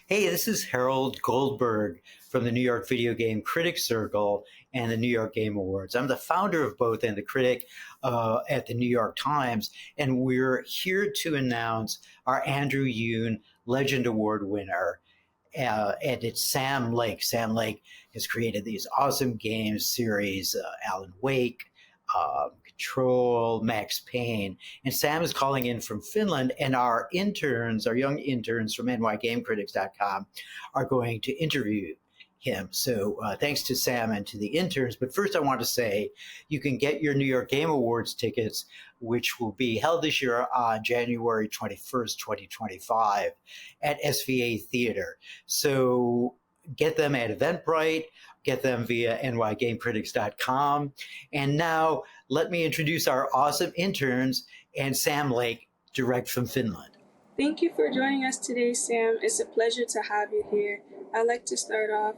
Hey, this is Harold Goldberg from the New York Video Game Critics Circle and the New York Game Awards. I'm the founder of both and the critic at the New York Times, and we're here to announce our Andrew Yoon Legend Award winner. And it's Sam Lake. Sam Lake has created these awesome games series, Alan Wake, Control, Max Payne. And Sam is calling in from Finland, and our interns, our young interns from NYGameCritics.com, are going to interview him. So thanks to Sam and to the interns. But first, I want to say you can get your New York Game Awards tickets, which will be held this year on January 21st, 2025 at SVA Theater. So get them at Eventbrite, get them via nygamecritics.com. And now let me introduce our awesome interns and Sam Lake, direct from Finland. Thank you for joining us today, Sam. It's a pleasure to have you here. I'd like to start off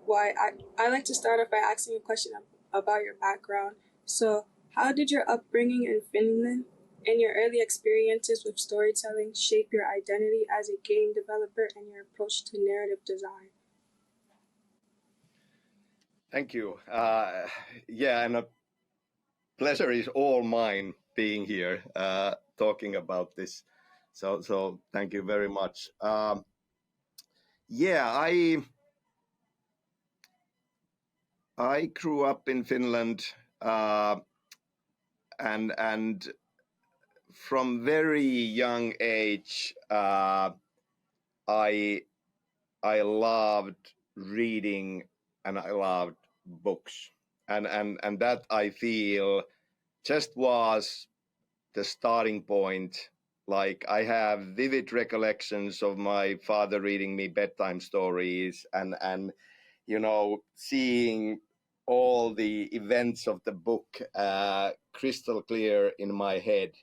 by asking a question about your background. So, how did your upbringing in Finland and your early experiences with storytelling shape your identity as a game developer and your approach to narrative design? Thank you. And a pleasure is all mine being here talking about this. So thank you very much. I grew up in Finland, and from very young age, I loved reading and I loved books, and that I feel just was the starting point. Like, I have vivid recollections of my father reading me bedtime stories and seeing all the events of the book crystal clear in my head.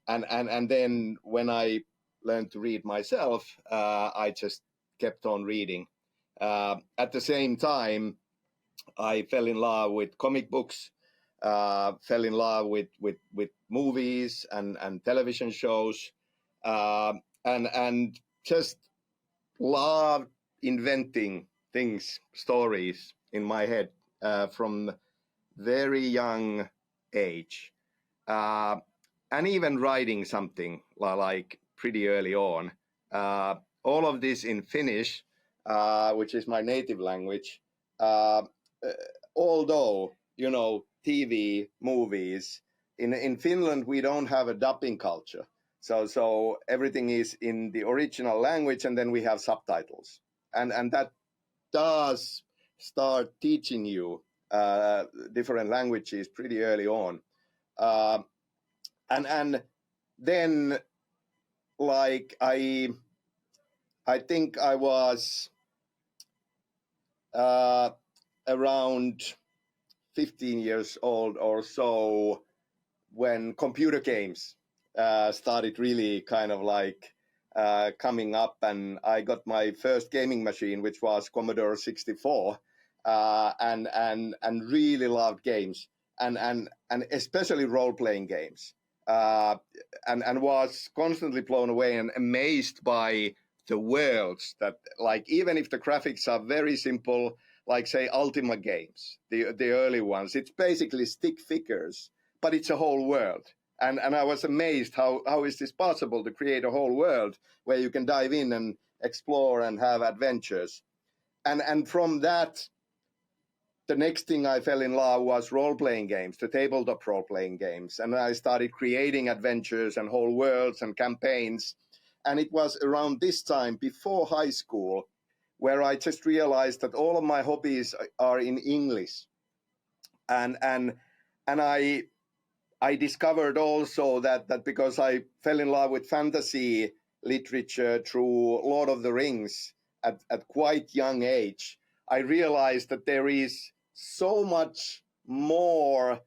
And then when I learned to read myself, I just kept on reading. At the same time, I fell in love with comic books, fell in love with movies and television shows, and just loved inventing things, stories in my head from very young age, and even writing something like pretty early on. All of this in Finnish, which is my native language. Although, TV, movies, in Finland, we don't have a dubbing culture. So everything is in the original language, and then we have subtitles. And that does start teaching you different languages pretty early on. And then, like, I think I was around 15 years old or so when computer games started really kind of like coming up, and I got my first gaming machine, which was Commodore 64, and really loved games and especially role-playing games, and was constantly blown away and amazed by the worlds that, like, even if the graphics are very simple, like say Ultima games, the early ones, it's basically stick figures, but it's a whole world. And I was amazed how is this possible to create a whole world where you can dive in and explore and have adventures. And from that, the next thing I fell in love was role-playing games, the tabletop role-playing games. And I started creating adventures and whole worlds and campaigns. And it was around this time, before high school, where I just realized that all of my hobbies are in English. And I discovered also that because I fell in love with fantasy literature through Lord of the Rings at quite young age, I realized that there is so much more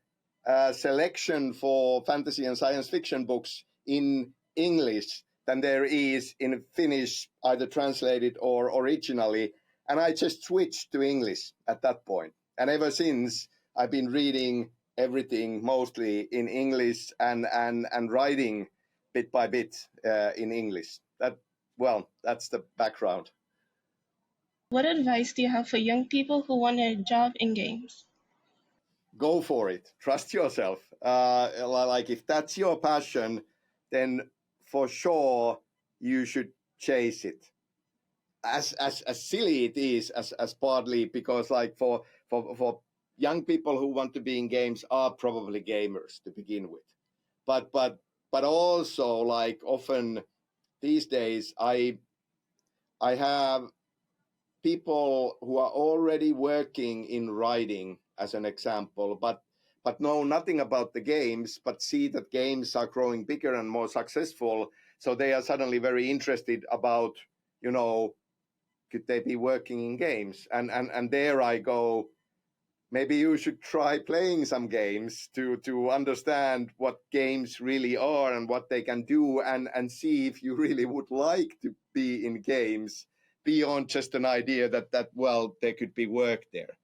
selection for fantasy and science fiction books in English than there is in Finnish, either translated or originally. And I just switched to English at that point. And ever since, I've been reading everything mostly in English and writing bit by bit in English. That's the background. What advice do you have for young people who want a job in games? Go for it. Trust yourself. Like if that's your passion, then for sure you should chase it. As silly it is, as partly because like for young people who want to be in games are probably gamers to begin with, but also like often these days I have people who are already working in writing as an example, but know nothing about the games, but see that games are growing bigger and more successful, so they are suddenly very interested about, you know, could they be working in games? And there I go, maybe you should try playing some games to understand what games really are and what they can do, and see if you really would like to be in games beyond just an idea that well, there could be work there.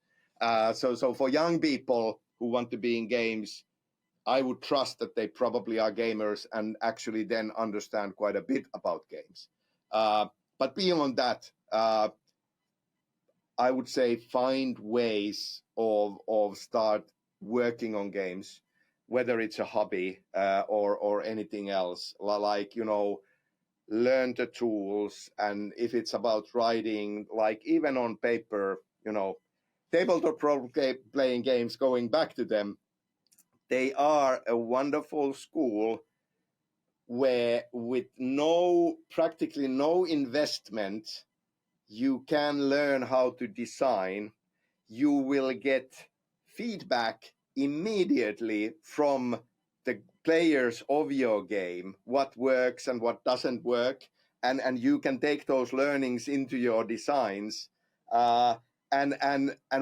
So for young people who want to be in games, I would trust that they probably are gamers and actually then understand quite a bit about games. But beyond that, I would say find ways of start working on games, whether it's a hobby or anything else. Like, you know, learn the tools, and if it's about writing, like even on paper, you know, tabletop playing games. Going back to them, they are a wonderful school where with practically no investment, you can learn how to design. You will get feedback immediately from the players of your game, what works and what doesn't work, and you can take those learnings into your designs. And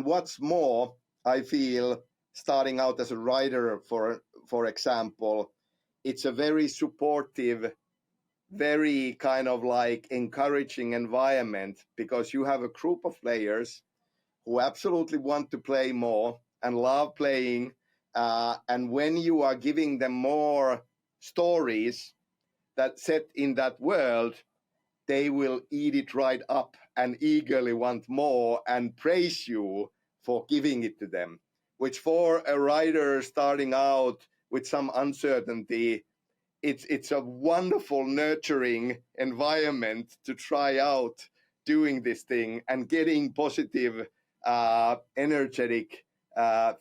what's more, I feel, starting out as a writer, for example, it's a very supportive, very kind of like encouraging environment, because you have a group of players who absolutely want to play more and love playing. And when you are giving them more stories that set in that world, they will eat it right up and eagerly want more and praise you for giving it to them, which for a writer starting out with some uncertainty, it's a wonderful nurturing environment to try out doing this thing and getting positive energetic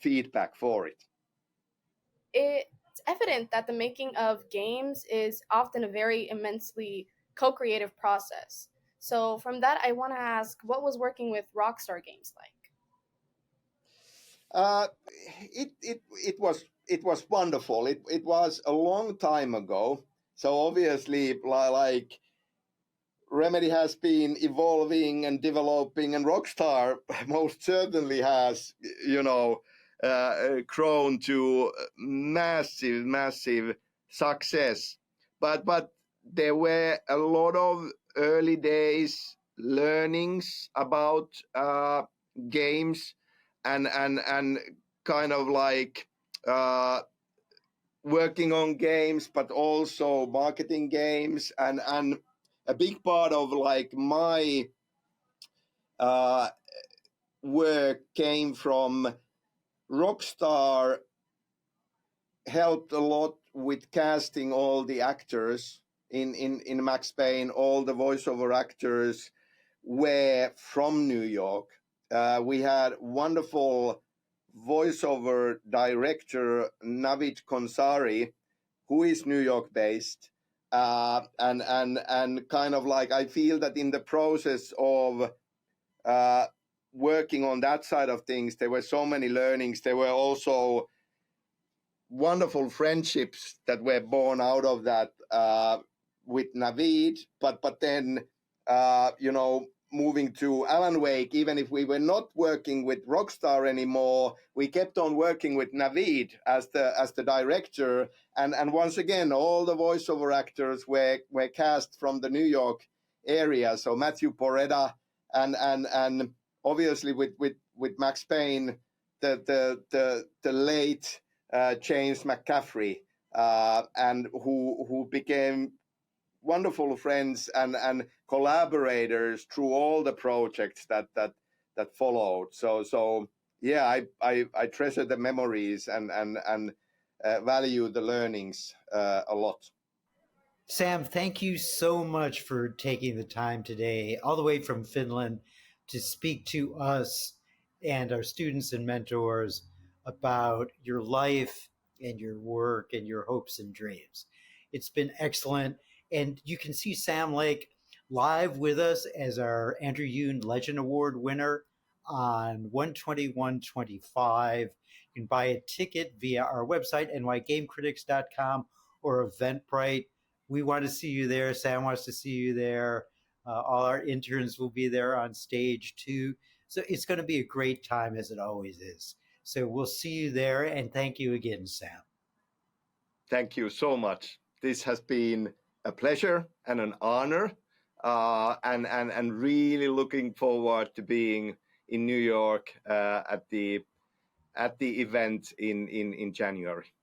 feedback for it. It's evident that the making of games is often a very immensely co-creative process. So from that, I want to ask, what was working with Rockstar Games like? Uh, it was wonderful. It was a long time ago, so obviously like Remedy has been evolving and developing, and Rockstar most certainly has, you know, grown to massive success. But there were a lot of early days learnings about games, and kind of like working on games, but also marketing games, and a big part of like my work came from Rockstar. Helped a lot with casting all the actors in Max Payne. All the voiceover actors were from New York. We had wonderful voiceover director Navid Konsari, who is New York based, and kind of like I feel that in the process of working on that side of things, there were so many learnings. There were also wonderful friendships that were born out of that with Navid, but then you know, moving to Alan Wake, even if we were not working with Rockstar anymore, we kept on working with Navid as the director, and once again all the voiceover actors were cast from the New York area. So Matthew Porretta, and obviously with Max Payne, the late James McCaffrey, and who became wonderful friends and collaborators through all the projects that followed. So yeah, I treasure the memories and value the learnings a lot. Sam, thank you so much for taking the time today, all the way from Finland, to speak to us and our students and mentors about your life and your work and your hopes and dreams. It's been excellent. And you can see Sam Lake live with us as our Andrew Yoon Legend Award winner on 1/21/25. You can buy a ticket via our website, nygamecritics.com, or Eventbrite. We want to see you there. Sam wants to see you there. All our interns will be there on stage too. So it's going to be a great time, as it always is. So we'll see you there. And thank you again, Sam. Thank you so much. This has been a pleasure and an honor, and really looking forward to being in New York at the event in January.